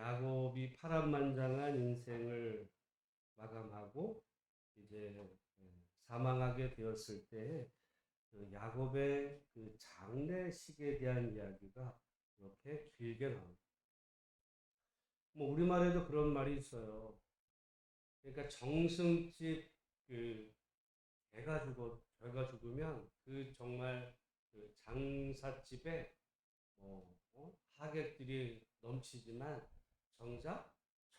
야곱이 파란만장한 인생을 마감하고 이제 사망하게 되었을 때 그 야곱의 그 장례식에 대한 이야기가 이렇게 길게 나옵니다. 뭐 우리말에도 그런 말이 있어요. 그러니까 정승집 그 애가 죽으면 그 정말 그 장사집에 하객들이 넘치지만 정작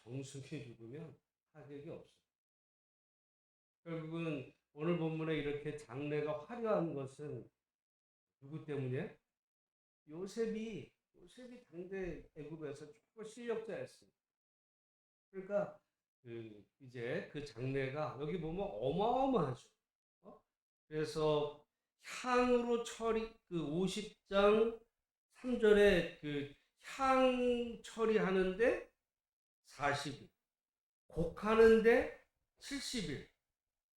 정승이 죽으면 하객이 없어요. 결국은 오늘 본문에 이렇게 장례가 화려한 것은 누구 때문에? 요셉이 당대 애굽에서 최고 실력자였습니다. 그러니까 이제 그 장례가 여기 보면 어마어마하죠. 그래서 향으로 그 50장 3절에 그 향 처리하는데 40일, 곡하는데 70일,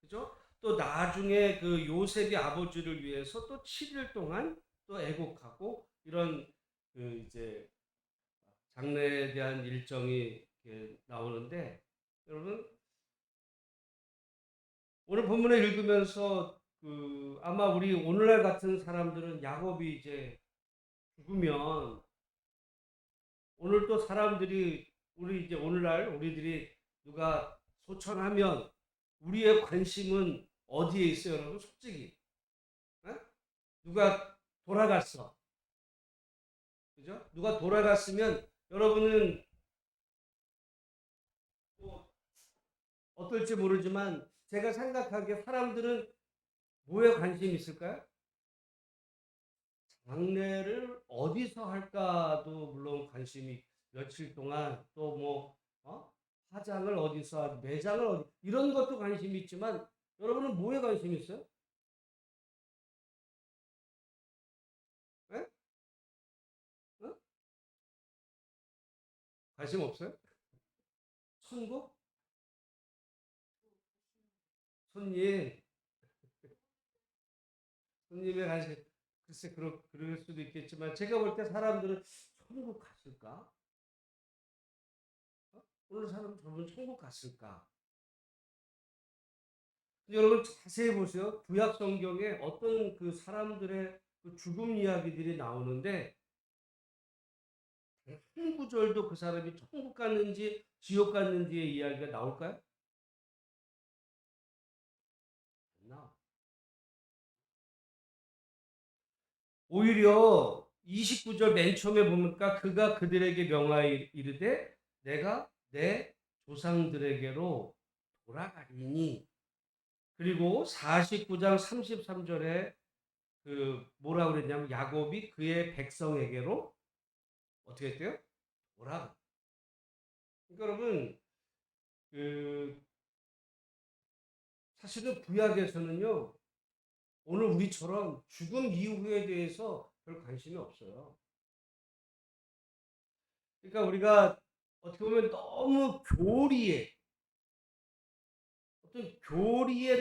그죠? 또 나중에 그 요셉이 아버지를 위해서 또 7일 동안 또 애곡하고 이런 그 이제 장례에 대한 일정이 나오는데 여러분 오늘 본문을 읽으면서 아마 우리 오늘날 같은 사람들은 야곱이 이제 죽으면 오늘 또 사람들이 우리 이제 오늘날 우리들이 누가 소천하면 우리의 관심은 어디에 있어요, 여러분? 솔직히 누가 돌아갔어, 그죠? 누가 돌아갔으면 여러분은 뭐 어떨지 모르지만 제가 생각하기에 사람들은 뭐에 관심이 있을까요? 장례를 어디서 할까도 물론 관심이 며칠 동안 또 뭐 화장을 어디서 하지, 매장을 어디 이런 것도 관심이 있지만 여러분은 뭐에 관심이 있어요? 네? 어? 관심 없어요? 천국? 손님, 손님의 관심 글쎄 그럴 수도 있겠지만 제가 볼 때 사람들은 천국 갔을까? 오늘 사람 저분 천국 갔을까? 여러분 자세히 보세요. 구약 성경에 어떤 그 사람들의 그 죽음 이야기들이 나오는데 한 구절도 그 사람이 천국 갔는지 지옥 갔는지의 이야기가 나올까요? 나 오히려 29절 맨 처음에 보니까 그가 그들에게 명하여 이르되 내가 내 조상들에게로 돌아가리니, 그리고 49장 33절에 그 뭐라 그랬냐면 야곱이 그의 백성에게로 어떻게 했대요? 돌아가. 그러니까 여러분 그 사실은 구약에서는요 오늘 우리처럼 죽음 이후에 대해서 별 관심이 없어요. 그러니까 우리가 어떻게 보면 너무 교리에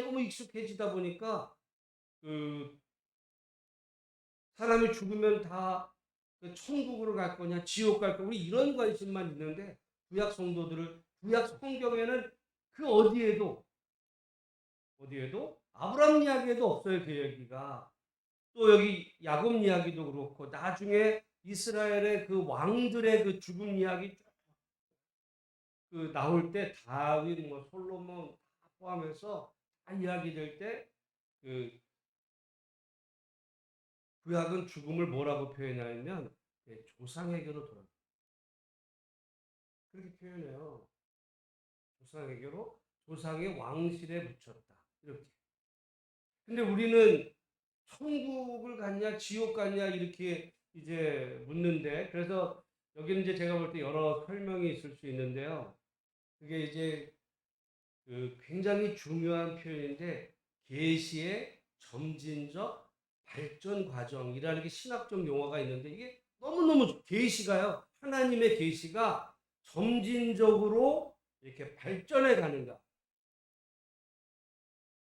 너무 익숙해지다 보니까 그 사람이 죽으면 다 천국으로 갈 거냐 지옥 갈 거냐 우리 이런 관심만 있는데 구약 성도들을 구약 성경에는 그 어디에도 아브라함 이야기에도 없어요. 그 얘기가. 또 여기 야곱 이야기도 그렇고 나중에 이스라엘의 그 왕들의 그 죽음 이야기 그 나올 때 다윗 뭐 솔로몬 다 포함해서 다 이야기될 때 그 구약은 죽음을 뭐라고 표현하냐면 조상에게로 돌아 그렇게 표현해요. 조상에게로 조상의 왕실에 붙였다 이렇게. 근데 우리는 천국을 갔냐 지옥 갔냐 이렇게 이제 묻는데 그래서 여기는 이제 제가 볼 때 여러 설명이 있을 수 있는데요. 그게 이제 그 굉장히 중요한 표현인데 계시의 점진적 발전 과정이라는 게 신학적 용어가 있는데 이게 너무너무 계시가요. 하나님의 계시가 점진적으로 이렇게 발전해 가는가.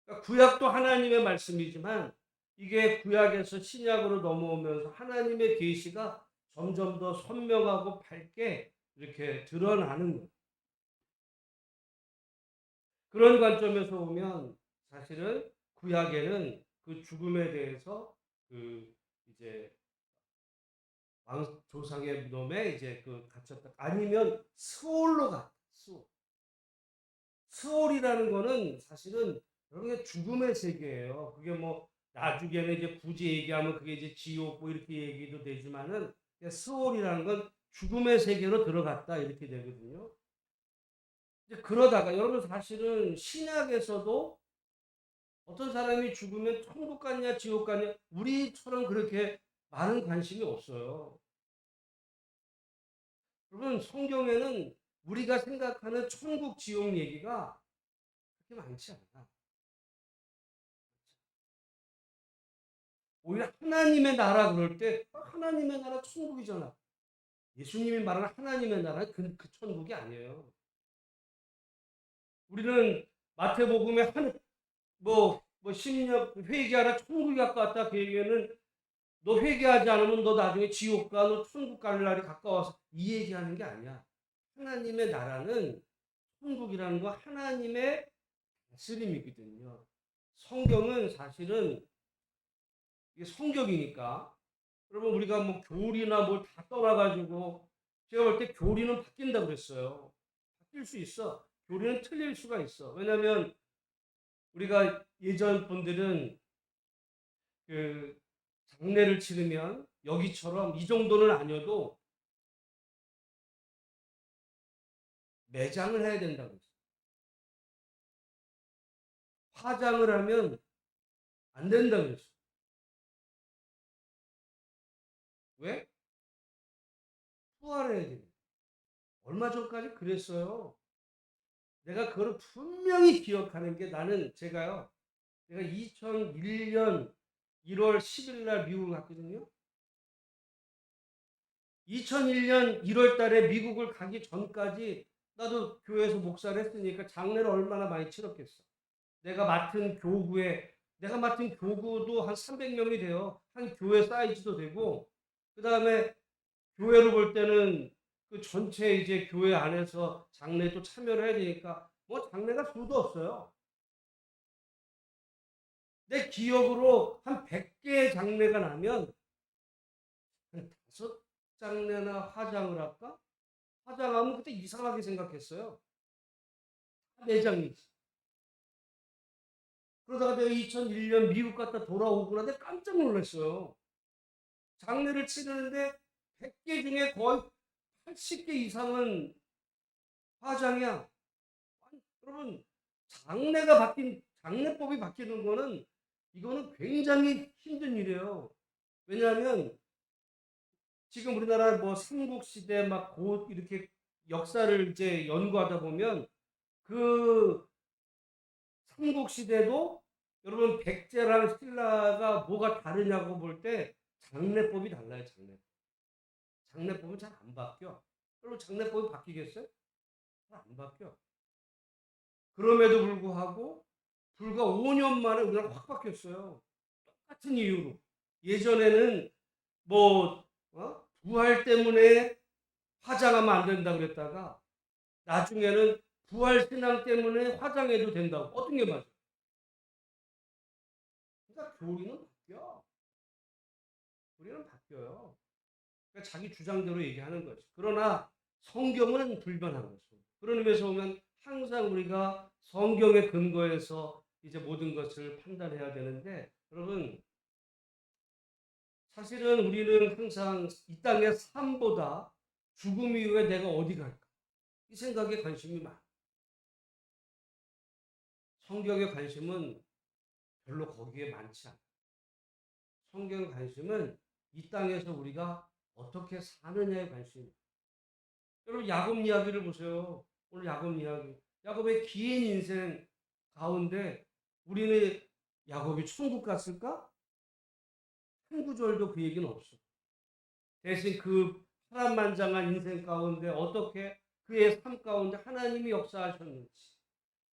그러니까 구약도 하나님의 말씀이지만 이게 구약에서 신약으로 넘어오면서 하나님의 계시가 점점 더 선명하고 밝게 이렇게 드러나는 거예요. 그런 관점에서 보면 사실은 구약에는 그 죽음에 대해서 그 이제 왕 조상의 무덤에 이제 그 갇혔다. 아니면 스올로 갔다. 스올. 스올이라는 거는 사실은 여러분의 죽음의 세계예요. 그게 뭐 나중에는 이제 굳이 얘기하면 그게 이제 지옥 뭐 이렇게 얘기도 되지만은 스올이라는 건 죽음의 세계로 들어갔다 이렇게 되거든요. 이제 그러다가 여러분 사실은 신약에서도 어떤 사람이 죽으면 천국 갔냐 지옥 갔냐 우리처럼 그렇게 많은 관심이 없어요. 여러분 성경에는 우리가 생각하는 천국 지옥 얘기가 그렇게 많지 않아. 오히려 하나님의 나라 그럴 때 하나님의 나라 천국이잖아. 예수님이 말하는 하나님의 나라는 그 천국이 아니에요. 우리는 마태복음에 뭐 10년 회개하라 천국이 가까웠다 그 얘기는 너 회개하지 않으면 너 나중에 지옥 가, 너 천국 갈 날이 가까워서 이 얘기하는 게 아니야. 하나님의 나라는 천국이라는 거 하나님의 다스림이거든요. 성경은 사실은 이게 성경이니까 여러분 우리가 뭐 교리나 뭘 다 떠나가지고 제가 볼 때 교리는 바뀐다 그랬어요. 바뀔 수 있어. 교리는 틀릴 수가 있어. 왜냐하면 우리가 예전 분들은 그 장례를 치르면 여기처럼 이 정도는 아니어도 매장을 해야 된다고 했어요. 화장을 하면 안 된다고 했어요. 왜? 부활해야 돼. 얼마 전까지 그랬어요. 내가 그걸 분명히 기억하는 게 나는 제가 2001년 1월 10일 날 미국을 갔거든요. 2001년 1월 달에 미국을 가기 전까지 나도 교회에서 목사를 했으니까 장례를 얼마나 많이 치렀겠어. 내가 맡은 교구도 한 300명이 돼요. 한 교회 사이즈도 되고 그 다음에 교회로 볼 때는 그 전체 이제 교회 안에서 장례 또 참여를 해야 되니까 뭐 장례가 수도 없어요. 내 기억으로 한 100개의 장례가 나면 한 5장례나 화장을 할까? 화장하면 그때 이상하게 생각했어요. 내장이지. 그러다가 내가 2001년 미국 갔다 돌아오고 나서 깜짝 놀랐어요. 장례를 치르는데 100개 중에 거의 80개 이상은 화장이야. 아니, 여러분, 장례법이 바뀌는 거는 이거는 굉장히 힘든 일이에요. 왜냐하면 지금 우리나라 뭐 삼국시대 막 곧 이렇게 역사를 이제 연구하다 보면 그 삼국시대도 여러분 백제랑 신라가 뭐가 다르냐고 볼 때 장례법이 달라요. 장례법은 잘 안 바뀌어. 여러분 장례법이 바뀌겠어요? 잘 안 바뀌어. 그럼에도 불구하고 불과 5년 만에 우리나라 확 바뀌었어요. 똑같은 이유로. 예전에는 뭐 부활 때문에 화장하면 안 된다 그랬다가 나중에는 부활 신앙 때문에 화장해도 된다고. 어떤 게 맞아? 그러니까 교리는 바뀌어. 교리는 바뀌어요. 그러니까 자기 주장대로 얘기하는 거지. 그러나 성경은 불변한 거죠. 그런 의미에서 보면 항상 우리가 성경의 근거에서 이제 모든 것을 판단해야 되는데 여러분 사실은 우리는 항상 이 땅의 삶보다 죽음 이후에 내가 어디 갈까? 이 생각에 관심이 많아. 성경의 관심은 별로 거기에 많지 않아. 성경의 관심은 이 땅에서 우리가 어떻게 사느냐에 관심이. 여러분 야곱 이야기를 보세요. 오늘 야곱 이야기. 야곱의 긴 인생 가운데 우리는 야곱이 천국 갔을까? 한 구절도 그 얘기는 없어. 대신 그 파란만장한 인생 가운데 어떻게 그의 삶 가운데 하나님이 역사하셨는지.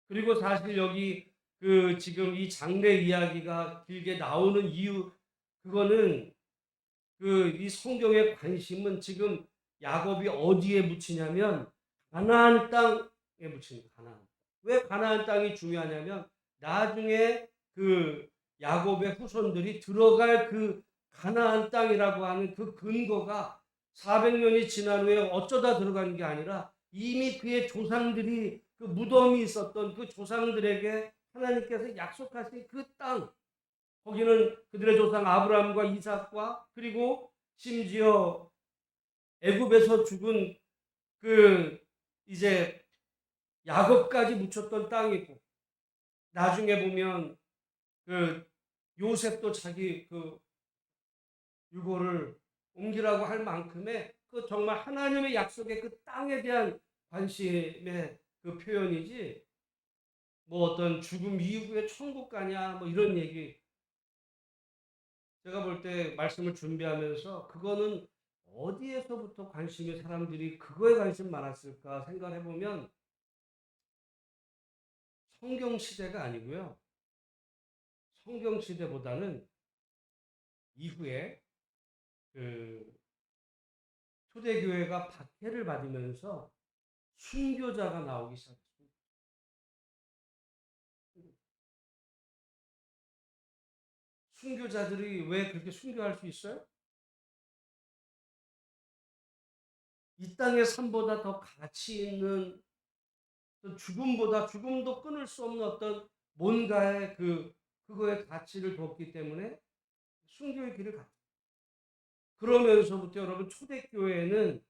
그리고 사실 여기 그 지금 이 장래 이야기가 길게 나오는 이유 그거는 그 이 성경의 관심은 지금 야곱이 어디에 묻히냐면 가나안 땅에 묻힙니다. 가나안. 왜 가나안 땅이 중요하냐면 나중에 그 야곱의 후손들이 들어갈 그 가나안 땅이라고 하는 그 근거가 400년이 지난 후에 어쩌다 들어간 게 아니라 이미 그의 조상들이 그 무덤이 있었던 그 조상들에게 하나님께서 약속하신 그 땅, 거기는 그들의 조상 아브라함과 이삭과 그리고 심지어 애굽에서 죽은 그 이제 야곱까지 묻혔던 땅이고, 나중에 보면 그 요셉도 자기 그 유고를 옮기라고 할 만큼의 그 정말 하나님의 약속의 그 땅에 대한 관심의 그 표현이지, 뭐 어떤 죽음 이후에 천국 가냐 뭐 이런 얘기. 제가 볼 때 말씀을 준비하면서 그거는 어디에서부터 관심이, 사람들이 그거에 관심 많았을까 생각해 보면 성경 시대가 아니고요. 성경 시대보다는 이후에 그 초대교회가 박해를 받으면서 순교자가 나오기 시작했습니다. 순교자들이 왜 그렇게 순교할 수 있어요? 이 땅의 삶보다 더 가치 있는, 죽음보다, 죽음도 끊을 수 없는 어떤 뭔가의 그거의 가치를 뒀기 때문에 순교의 길을 갔죠. 그러면서부터 여러분, 초대교회는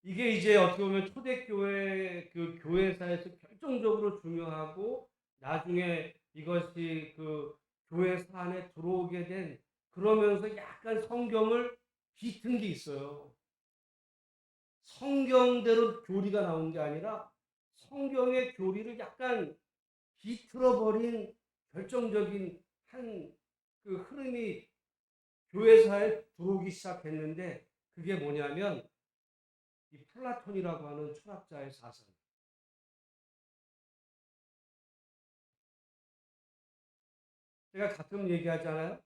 이게 이제 어떻게 보면 초대교회 그 교회사에서 결정적으로 중요하고, 나중에 이것이 그 교회사 안에 들어오게 된, 그러면서 약간 성경을 비튼 게 있어요. 성경대로 교리가 나온 게 아니라 성경의 교리를 약간 비틀어버린 결정적인 한 그 흐름이 교회사에 들어오기 시작했는데, 그게 뭐냐면 이 플라톤이라고 하는 철학자의 사상. 제가 가끔 얘기하잖아요.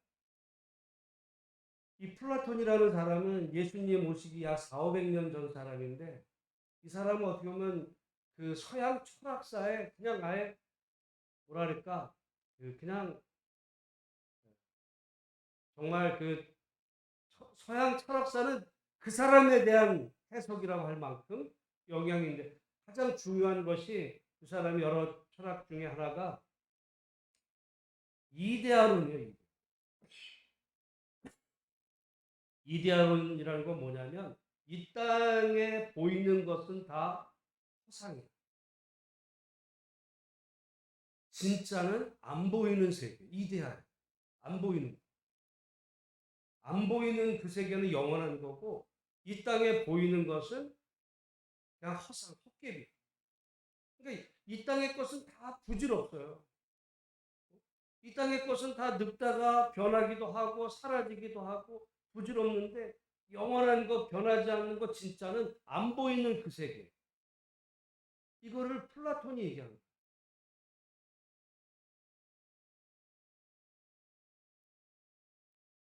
이 플라톤이라는 사람은 예수님 오시기 약 4, 500년 전 사람인데, 이 사람은 어떻게 보면 그 서양 철학사에 그냥 아예 뭐랄까 그냥 정말 그 서양 철학사는 그 사람에 대한 해석이라고 할 만큼 영향인데, 가장 중요한 것이 그 사람이 여러 철학 중에 하나가 이데아론이에요. 이데아론이라는 건 뭐냐면 이 땅에 보이는 것은 다 허상이야. 진짜는 안 보이는 세계, 이데아. 안 보이는, 안 보이는 그 세계는 영원한 거고, 이 땅에 보이는 것은 그냥 허상, 헛개비. 그러니까 이 땅의 것은 다 부질없어요. 이 땅의 것은 다 늙다가 변하기도 하고 사라지기도 하고 부질없는데, 영원한 것, 변하지 않는 것, 진짜는 안 보이는 그 세계. 이거를 플라톤이 얘기합니다.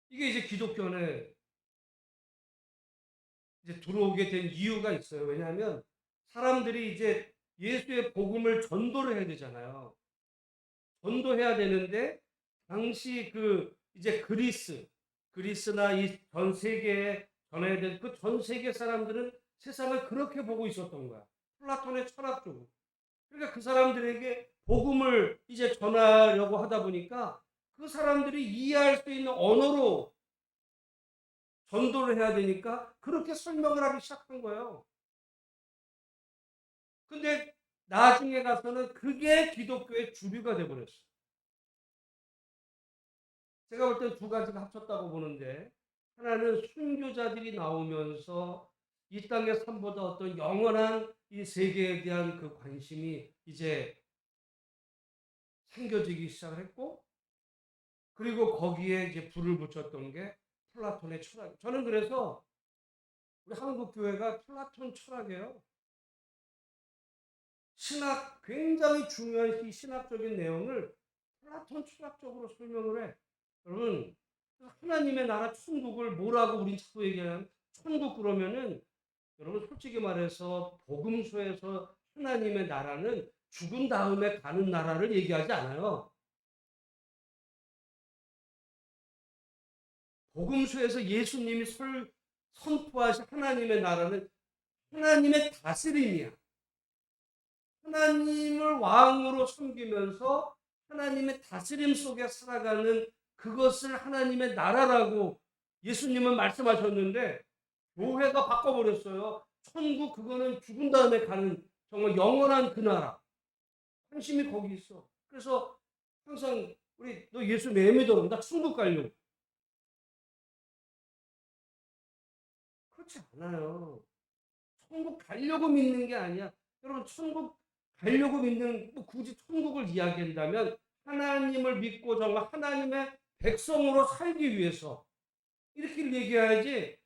이게 이제 기독교 안에 이제 들어오게 된 이유가 있어요. 왜냐하면 사람들이 이제 예수의 복음을 전도를 해야 되잖아요. 전도해야 되는데, 당시 그 이제 그리스나 이 전 세계에 전해야 될 그 전 세계 사람들은 세상을 그렇게 보고 있었던 거야. 플라톤의 철학적으로. 그러니까 그 사람들에게 복음을 이제 전하려고 하다 보니까 그 사람들이 이해할 수 있는 언어로 전도를 해야 되니까 그렇게 설명을 하기 시작한 거예요. 근데 나중에 가서는 그게 기독교의 주류가 되어버렸어요. 제가 볼 때 두 가지가 합쳤다고 보는데, 하나는 순교자들이 나오면서 이 땅의 삶보다 어떤 영원한 이 세계에 대한 그 관심이 이제 생겨지기 시작했고, 그리고 거기에 이제 불을 붙였던 게 플라톤의 철학. 저는 그래서 우리 한국 교회가 플라톤 철학이에요. 신학, 굉장히 중요한 이 신학적인 내용을 플라톤 철학적으로 설명을 해. 여러분, 하나님의 나라 천국을 뭐라고 우린 자꾸 얘기하냐면, 천국 그러면은 여러분 솔직히 말해서 복음서에서 하나님의 나라는 죽은 다음에 가는 나라를 얘기하지 않아요. 복음서에서 예수님이 선포하신 하나님의 나라는 하나님의 다스림이야. 하나님을 왕으로 섬기면서 하나님의 다스림 속에 살아가는 그것을 하나님의 나라라고 예수님은 말씀하셨는데 교회가 바꿔버렸어요. 천국 그거는 죽은 다음에 가는 정말 영원한 그 나라. 관심이 거기 있어. 그래서 항상 우리 너 예수 왜 믿어? 나 천국 가려고. 그렇지 않아요. 천국 가려고 믿는 게 아니야. 여러분 천국 가려고 믿는 뭐 굳이 천국을 이야기한다면 하나님을 믿고 정말 하나님의 백성으로 살기 위해서 이렇게 얘기해야지.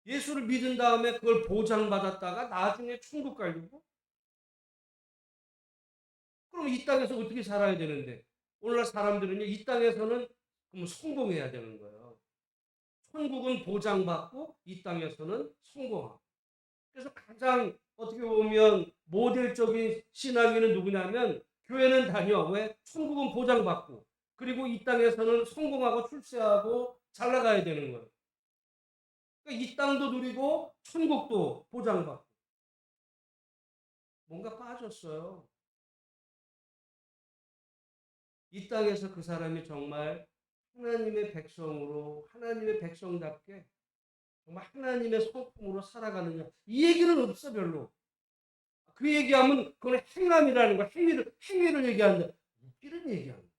예수를 믿은 다음에 그걸 보장받았다가 나중에 천국 가려고? 그럼 이 땅에서 어떻게 살아야 되는데? 오늘날 사람들은요, 이 땅에서는 그럼 성공해야 되는 거예요. 천국은 보장받고 이 땅에서는 성공하고. 그래서 가장 어떻게 보면 모델적인 신앙인은 누구냐면 교회는 다녀. 왜? 천국은 보장받고 그리고 이 땅에서는 성공하고 출세하고 잘 나가야 되는 거예요. 그러니까 이 땅도 누리고 천국도 보장받고. 뭔가 빠졌어요. 이 땅에서 그 사람이 정말 하나님의 백성으로 하나님의 백성답게 정말 하나님의 성품으로 살아가느냐 이 얘기는 없어 별로. 그 얘기하면 그건 행함이라는 거 행위를 얘기하는데 웃기는 얘기하는 거야.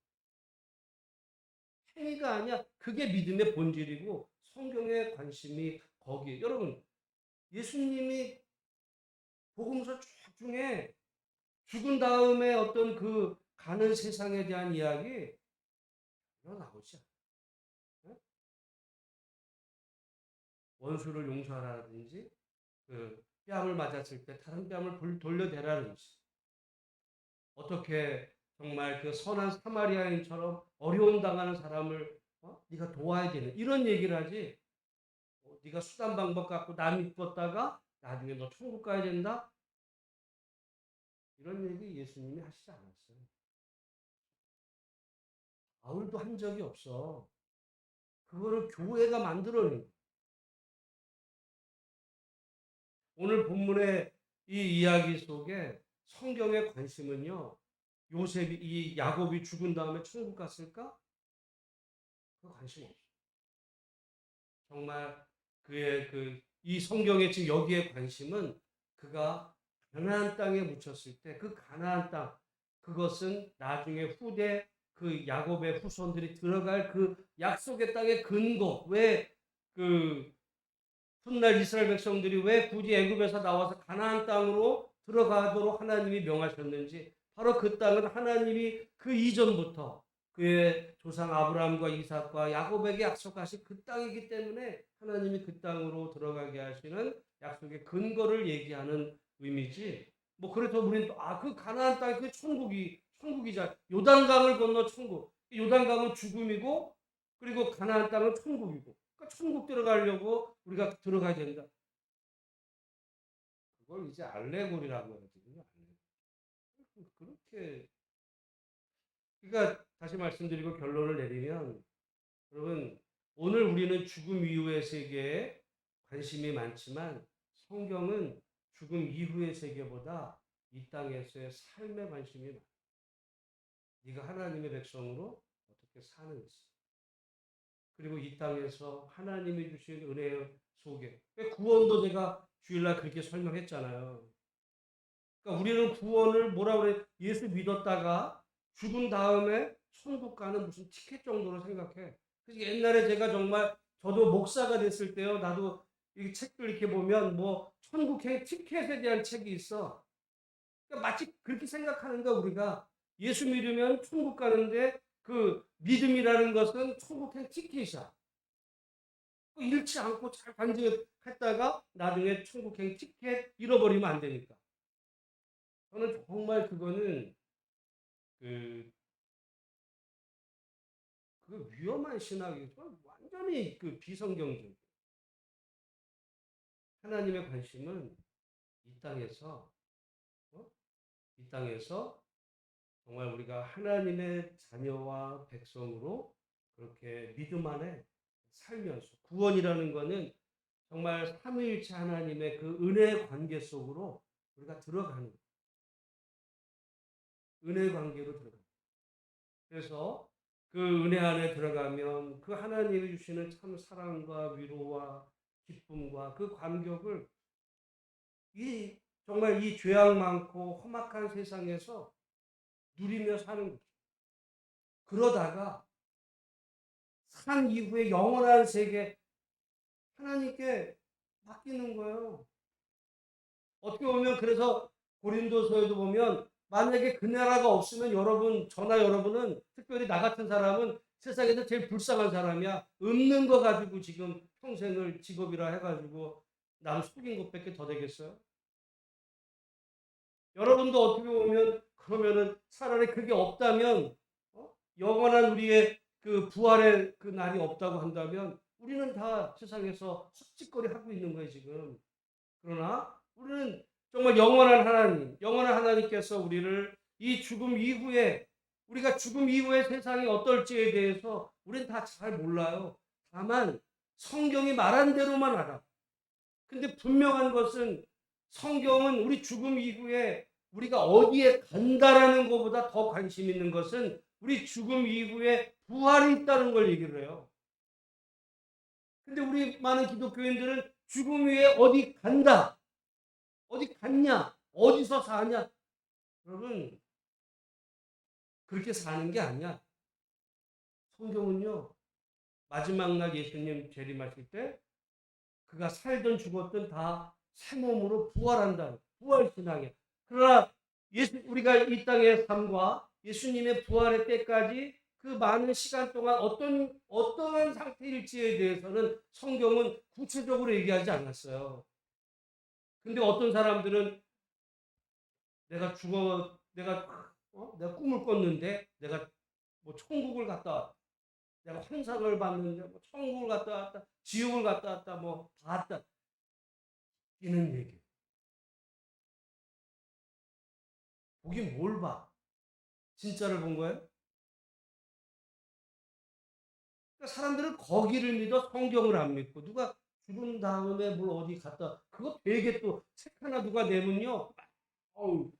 행위가 아니야. 그게 믿음의 본질이고 성경의 관심이 거기에. 여러분 예수님이 복음서 쭉 중에 죽은 다음에 어떤 그 가는 세상에 대한 이야기 별로 나오지 않아요. 원수를 용서하라든지 그 뺨을 맞았을 때 다른 뺨을 돌려대라든지 어떻게 정말 그 선한 사마리아인처럼 어려움 당하는 사람을 네가 도와야 되는 이런 얘기를 하지. 네가 수단 방법 갖고 남 믿었다가 나중에 너 천국 가야 된다 이런 얘기 예수님이 하시지 않았어요. 바울도 한 적이 없어. 그거를 교회가 만들어낸 거예요. 오늘 본문의 이 이야기 속에 성경의 관심은요. 요셉이 이 야곱이 죽은 다음에 천국 갔을까? 그 관심 없어. 정말 그의 이 성경의 지금 여기에 관심은 그가 가나안 땅에 묻혔을 때 그 가나안 땅 그것은 나중에 후대 그 야곱의 후손들이 들어갈 그 약속의 땅의 근거. 왜 그 훗날 이스라엘 백성들이 왜 굳이 애굽에서 나와서 가나안 땅으로 들어가도록 하나님이 명하셨는지 바로 그 땅은 하나님이 그 이전부터 그의 조상 아브라함과 이삭과 야곱에게 약속하신 그 땅이기 때문에 하나님이 그 땅으로 들어가게 하시는 약속의 근거를 얘기하는 의미지. 뭐 그래서 우리는 그 가나안 땅이 그 천국이자 요단강을 건너 천국. 요단강은 죽음이고 그리고 가나안 땅은 천국이고. 그러니까 천국 들어가려고 우리가 들어가야 된다. 그걸 이제 알레고리라고 하거든요. 그렇게 그러니까 다시 말씀드리고 결론을 내리면 여러분 오늘 우리는 죽음 이후의 세계에 관심이 많지만 성경은 죽음 이후의 세계보다 이 땅에서의 삶에 관심이 많아. 네가 하나님의 백성으로 어떻게 사는지 그리고 이 땅에서 하나님이 주신 은혜 속에 구원도 제가 주일날 그렇게 설명했잖아요. 그러니까 우리는 구원을 뭐라 그래? 예수 믿었다가 죽은 다음에 천국 가는 무슨 티켓 정도로 생각해. 그래서 옛날에 제가 정말 저도 목사가 됐을 때요. 나도 이 책들 이렇게 보면 뭐 천국행 티켓에 대한 책이 있어. 그러니까 마치 그렇게 생각하는 거 우리가 예수 믿으면 천국 가는데 그 믿음이라는 것은 천국행 티켓이야. 잃지 않고 잘 간직했다가 나중에 천국행 티켓 잃어버리면 안 되니까. 저는 정말 그거는 그, 그 위험한 신학이죠. 완전히 그 비성경적. 하나님의 관심은 이 땅에서 어? 이 땅에서 정말 우리가 하나님의 자녀와 백성으로 그렇게 믿음 안에 살면서 구원이라는 것은 정말 삼위일체 하나님의 그 은혜의 관계 속으로 우리가 들어가는 은혜의 관계로 들어가는 그래서 그 은혜 안에 들어가면 그 하나님이 주시는 참 사랑과 위로와 기쁨과 그 감격을 이 정말 이 죄악 많고 험악한 세상에서 누리며 사는 거죠. 그러다가 산 이후에 영원한 세계 하나님께 맡기는 거예요. 어떻게 보면 그래서 고린도서에도 보면 만약에 그 나라가 없으면 저나 여러분은 특별히 나 같은 사람은 세상에서 제일 불쌍한 사람이야. 없는 거 가지고 지금 평생을 직업이라 해가지고 남 속인 것밖에 더 되겠어요? 여러분도 어떻게 보면 그러면은 차라리 그게 없다면 영원한 우리의 그 부활의 그 날이 없다고 한다면 우리는 다 세상에서 헛짓거리 하고 있는 거예요 지금. 그러나 우리는 정말 영원한 하나님께서 우리를 이 죽음 이후에 우리가 죽음 이후에 세상이 어떨지에 대해서 우리는 다 잘 몰라요. 다만 성경이 말한 대로만 알아. 근데 분명한 것은 성경은 우리 죽음 이후에 우리가 어디에 간다라는 것보다 더 관심 있는 것은 우리 죽음 이후에 부활이 있다는 걸 얘기를 해요. 근데 우리 많은 기독교인들은 죽음 후에 어디 간다. 어디 갔냐? 어디서 사냐? 여러분, 그렇게 사는 게 아니야. 성경은요, 마지막 날 예수님 재림하실 때 그가 살든 죽었든 다 새 몸으로 부활한다. 부활신앙이야. 그러나 우리가 이 땅의 삶과 예수님의 부활의 때까지 그 많은 시간 동안 어떠한 상태일지에 대해서는 성경은 구체적으로 얘기하지 않았어요. 근데 어떤 사람들은 내가 꿈을 꿨는데 내가 뭐 천국을 갔다 왔다. 내가 환상을 봤는데 뭐 천국을 갔다 왔다. 지옥을 갔다 왔다. 뭐 봤다. 이는 얘기. 보긴 뭘 봐? 진짜를 본 거예요? 그러니까 사람들은 거기를 믿어 성경을 안 믿고 누가 죽은 다음에 뭘 어디 갔다 그거 되게 또 책 하나 누가 내면요.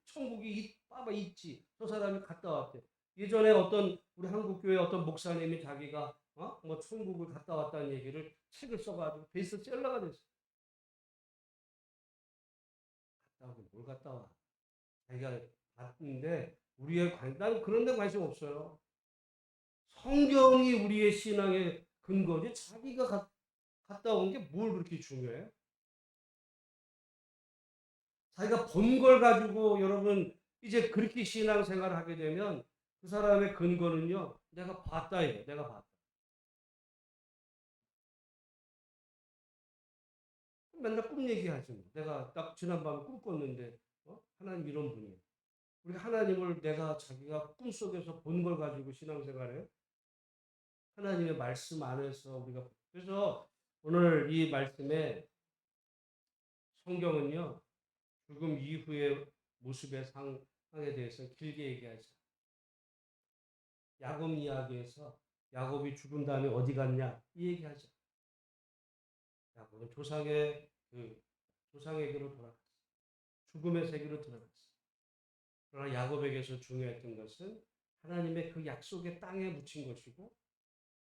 천국이 봐봐 있지. 저 사람이 갔다 왔대. 예전에 어떤 우리 한국교회 어떤 목사님이 자기가 뭐 천국을 갔다 왔다는 얘기를 책을 써가지고 베스트셀러가 됐어. 갔다 오고 뭘 갔다 와? 자기가 봤는데 난 그런 데 관심 없어요. 성경이 우리의 신앙의 근거지. 자기가 갔다 온 게 뭘 그렇게 중요해? 자기가 본 걸 가지고 여러분 이제 그렇게 신앙생활을 하게 되면 그 사람의 근거는요. 내가 봤다 이거. 내가 봤다. 맨날 꿈 얘기하지 뭐. 내가 딱 지난밤에 꿈 꿨는데 하나님 이런 분이에요. 우리가 하나님을 자기가 꿈속에서 본 걸 가지고 신앙생활해요. 하나님의 말씀 안에서 우리가 그래서 오늘 이 말씀에 성경은요. 죽음 이후의 모습의 상황에 대해서 길게 얘기하죠. 야곱 이야기에서 야곱이 죽은 다음에 어디 갔냐 이 얘기하죠. 야곱은 조상에게로 돌아갔어. 죽음의 세계로 들어갔어. 그러나 야곱에게서 중요했던 것은 하나님의 그 약속의 땅에 묻힌 것이고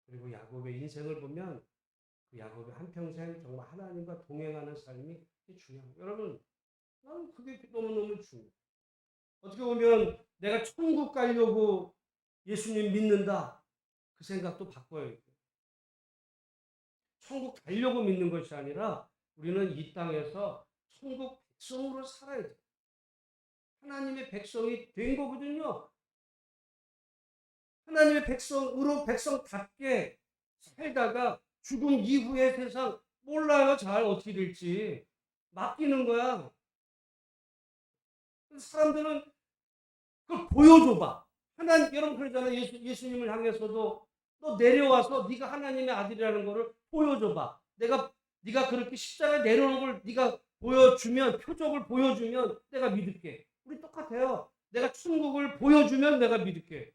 그리고 야곱의 인생을 보면 그 야곱의 한평생 정말 하나님과 동행하는 삶이 중요합니다. 여러분 나는 그게 너무너무 중요해요. 어떻게 보면 내가 천국 가려고 예수님 믿는다. 그 생각도 바꿔야 돼요. 천국 가려고 믿는 것이 아니라 우리는 이 땅에서 천국 백성으로 살아야 돼요. 하나님의 백성이 된 거거든요. 하나님의 백성답게 살다가 죽음 이후의 세상 몰라요. 잘 어떻게 될지. 맡기는 거야. 사람들은 그걸 보여줘봐. 여러분 그러잖아요. 예수님을 향해서도 너 내려와서 네가 하나님의 아들이라는 거를 보여줘봐. 네가 그렇게 십자가에 내려오는 걸 네가 보여주면, 표적을 보여주면 내가 믿을게. 우리 똑같아요. 내가 천국을 보여주면 내가 믿을게.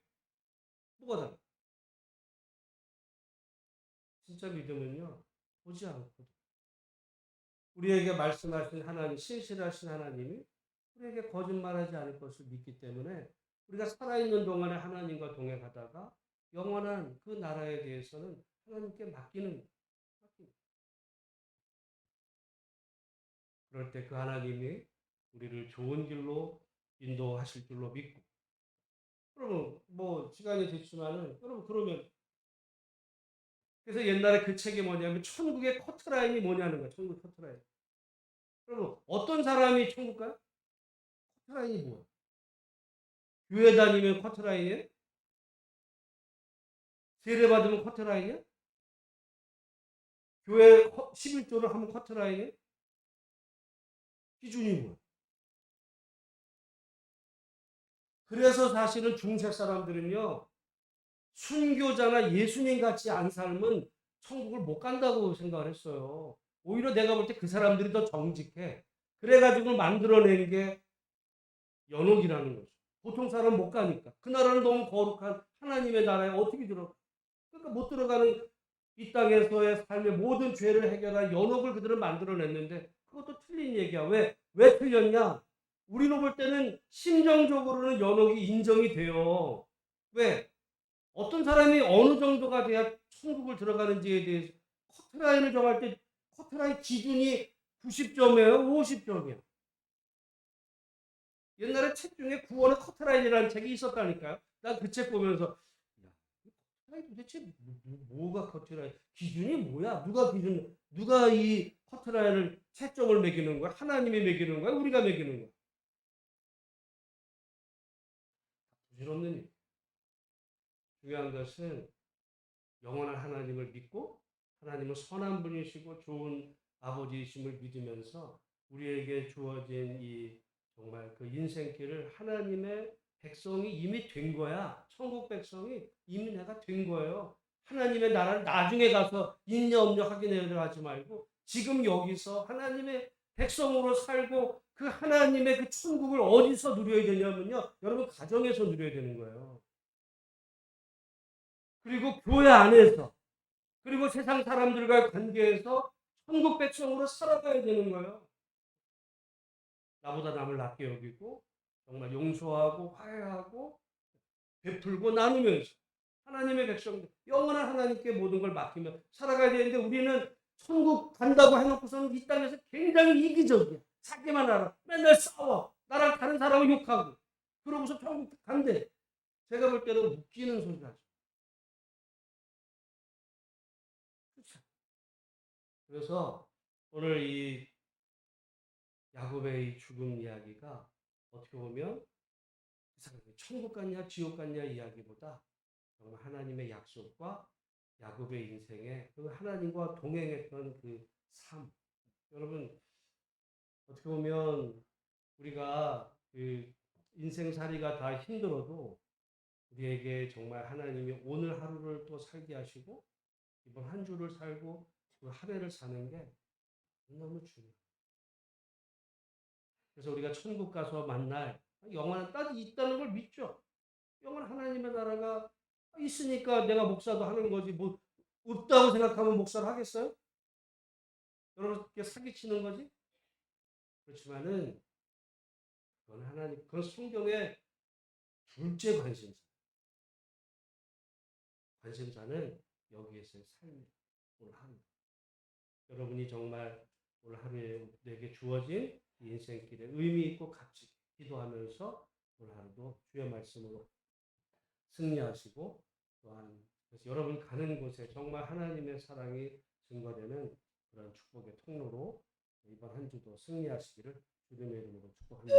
뭐가 달라? 진짜 믿음은요, 보지 않거든. 우리에게 말씀하신 하나님, 신실하신 하나님이 우리에게 거짓말하지 않을 것을 믿기 때문에 우리가 살아있는 동안에 하나님과 동행하다가 영원한 그 나라에 대해서는 하나님께 맡기는. 그럴 때 그 하나님이 우리를 좋은 길로 인도하실 줄로 믿고. 여러분, 뭐 시간이 됐지만은 여러분, 그러면 그래서 옛날에 그 책이 뭐냐면 천국의 커트라인이 뭐냐는 거야. 천국 커트라인. 여러분, 어떤 사람이 천국 가요? 커트라인이 뭐야? 교회 다니면 커트라인이에요? 세례 받으면 커트라인이야? 교회 11조를 하면 커트라인이에요? 기준이 뭐야? 그래서 사실은 중세 사람들은요, 순교자나 예수님 같이 안 살면 천국을 못 간다고 생각을 했어요. 오히려 내가 볼 때 그 사람들이 더 정직해. 그래가지고 만들어낸 게 연옥이라는 거죠. 보통 사람 못 가니까. 그 나라는 너무 거룩한 하나님의 나라에 어떻게 들어가? 그러니까 못 들어가는 이 땅에서의 삶의 모든 죄를 해결한 연옥을 그들은 만들어냈는데 그것도 틀린 얘기야. 왜 틀렸냐? 우리로 볼 때는 심정적으로는 연옥이 인정이 돼요. 왜? 어떤 사람이 어느 정도가 돼야 천국을 들어가는지에 대해서 커트라인을 정할 때 커트라인 기준이 90점이에요? 50점이에요? 옛날에 책 중에 구원의 커트라인이라는 책이 있었다니까요. 난 그 책 보면서 야, 커트라인 도대체 뭐가 커트라인? 기준이 뭐야? 누가 이 커트라인을 채점을 매기는 거야? 하나님이 매기는 거야? 우리가 매기는 거야? 부질없는 일. 중요한 것은 영원한 하나님을 믿고 하나님은 선한 분이시고 좋은 아버지이심을 믿으면서 우리에게 주어진 이 정말 그 인생길을 하나님의 백성이 이미 된 거야. 천국 백성이 이미 내가 된 거예요. 하나님의 나라를 나중에 가서 있냐 없냐 확인하려 하지 말고 지금 여기서 하나님의 백성으로 살고 그 하나님의 그 천국을 어디서 누려야 되냐면요. 여러분 가정에서 누려야 되는 거예요. 그리고 교회 안에서 그리고 세상 사람들과의 관계에서 천국 백성으로 살아가야 되는 거예요. 나보다 남을 낮게 여기고 정말 용서하고 화해하고 베풀고 나누면서 하나님의 백성들 영원한 하나님께 모든 걸 맡기며 살아가야 되는데 우리는 천국 간다고 해놓고서는 이 땅에서 굉장히 이기적이야. 자기만 알아. 맨날 싸워. 나랑 다른 사람을 욕하고. 그러고서 천국 간대. 제가 볼 때는 웃기는 소리 하죠. 그래서 오늘 이 야곱의 이 죽음 이야기가 어떻게 보면 천국 갔냐 지옥 갔냐 이야기보다 정말 하나님의 약속과 야곱의 인생에 그 하나님과 동행했던 그 삶. 여러분 어떻게 보면 우리가 그 인생살이가 다 힘들어도 우리에게 정말 하나님이 오늘 하루를 또 살게 하시고 이번 한 주를 살고 그 한 해를 사는 게 너무 중요해요. 그래서 우리가 천국 가서 만날 영원한 딸이 있다는 걸 믿죠. 영원한 하나님의 나라가 있으니까 내가 목사도 하는 거지. 뭐 없다고 생각하면 목사를 하겠어요? 여러분께 사기치는 거지? 그렇지만은 그건 하나님, 그건 성경의 둘째 관심사. 관심사는 여기에서의 삶이에요. 오늘 하루. 여러분이 정말 오늘 하루에 내게 주어진 인생길에 의미 있고 가치 기도하면서 오늘 하루도 주의 말씀으로 승리하시고 또한 그래서 여러분 가는 곳에 정말 하나님의 사랑이 증거되는 그런 축복의 통로로 이번 한 주도 승리하시기를 주님의 이름으로 축복합니다.